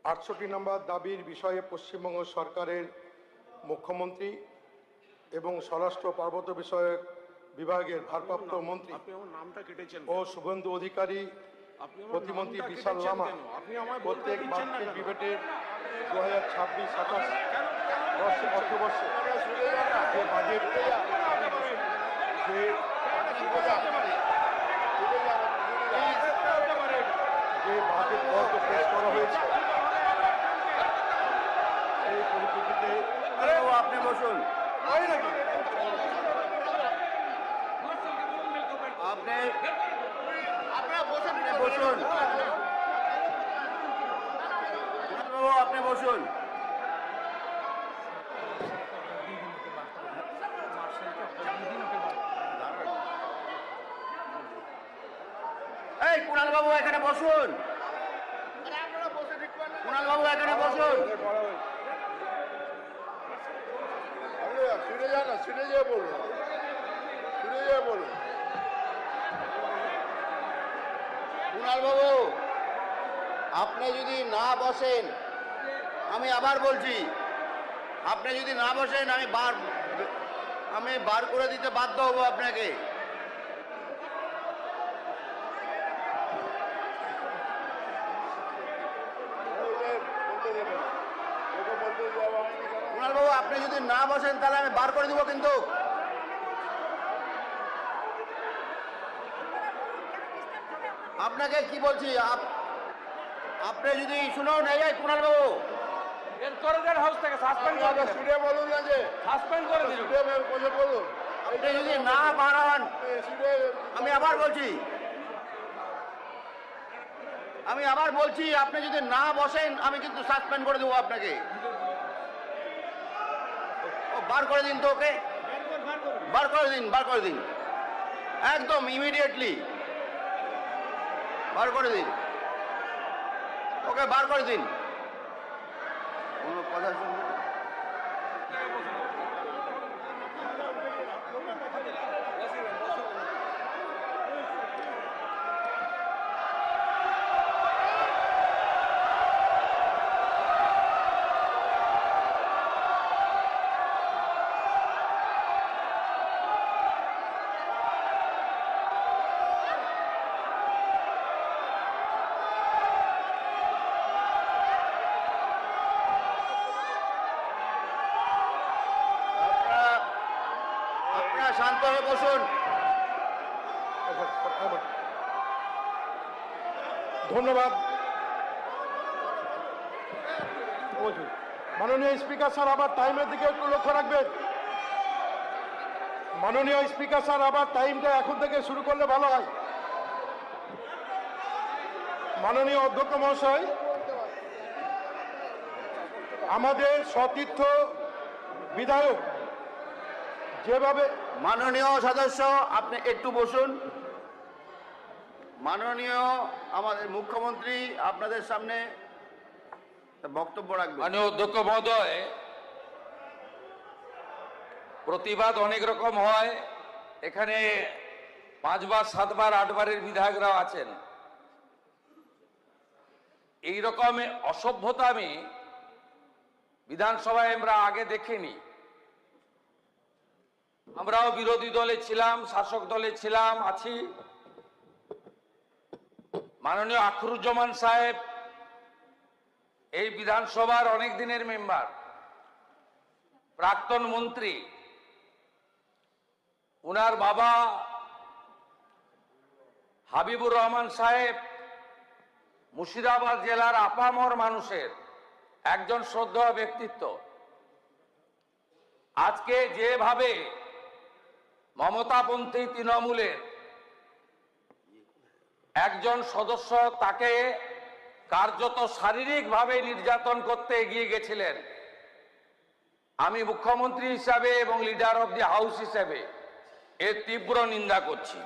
68 নম্বর দাবির বিষয়ে পশ্চিমবঙ্গ সরকারের মুখ্যমন্ত্রী এবং স্বরাষ্ট্র পার্বত্য বিষয়ক বিভাগের ভারপ্রাপ্ত মন্ত্রী ও শুভেন্দু অধিকারী প্রতিমন্ত্রী বিশাল লামা প্রত্যেক বাজেট ডিবেটের 2026-27 অর্থবর্ষে যে বাজেট পেশ করা হয়েছে সেই পরিপ্রেক্ষিতে আপনি বসুন। বসুন আপনি বসুন। এই কুণাল বাবু এখানে বসুন। কুণাল বাবু এখানে বসুন। শুনে যান না, শুনে যেয়ে বলুন, শুনে যেয়ে বলুন। কুণাল বাবু আপনি যদি না বসেন, আমি আবার বলছি, আপনি যদি না বসেন আমি বার করে দিতে বাধ্য হব আপনাকে। কুণাল বাবু আপনি যদি না বসেন তাহলে আমি বার করে দিব কিন্তু। আপনাকে কি বলছি, আপনি যদি শুনুন, এই কুণাল বাবু বলুন না যে বলুন, আপনি যদি না বাড়ান, আমি আবার বলছি আপনি যদি না বসেন আমি কিন্তু সাসপেন্ড করে দেবো আপনাকে। বার করে দিন তো ওকে, বার করে দিন একদম ইমিডিয়েটলি বার করে দিন ওকে, বার করে দিন। কোনো কথা শুনবেন? শান্ত হয়ে বসুন। ধন্যবাদ। মাননীয় স্পিকার স্যার, আবার টাইমের দিকে একটু লক্ষ্য রাখবেন। মাননীয় স্পিকার স্যার, আবার টাইমটা এখন থেকে শুরু করলে ভালো হয়। মাননীয় অধ্যক্ষ মহাশয়, আমাদের সতীর্থ বিধায়ক যেভাবে, মাননীয় সদস্য আপনি একটু বসুন। মাননীয় আমাদের মুখ্যমন্ত্রী আপনাদের সামনে বক্তব্য রাখবেন। মাননীয় অধ্যক্ষ মহোদয়, প্রতিবাদ অনেক রকম হয়, এখানে 5 বার 7 বার 8 বারের বিধায়করাও আছেন। এই রকম অসভ্যতা আমি বিধানসভায় আমরা আগে দেখিনি। আমরাও বিরোধী দলে ছিলাম, শাসক দলে ছিলাম, আছি। মাননীয় আখরুজ্জামান সাহেব এই বিধানসভার অনেক দিনের মেম্বার, প্রাক্তন মন্ত্রী। উনার বাবা হাবিবুর রহমান সাহেব মুর্শিদাবাদ জেলার আপামর মানুষের একজন শ্রদ্ধেয় ব্যক্তিত্ব। আজকে যেভাবে মমতাপন্থী তৃণমূলের একজন সদস্য তাকে কার্যত শারীরিকভাবে নির্যাতন করতে এগিয়ে গেছিলেন, আমি মুখ্যমন্ত্রী হিসাবে এবং লিডার অব দি হাউস হিসেবে এর তীব্র নিন্দা করছি।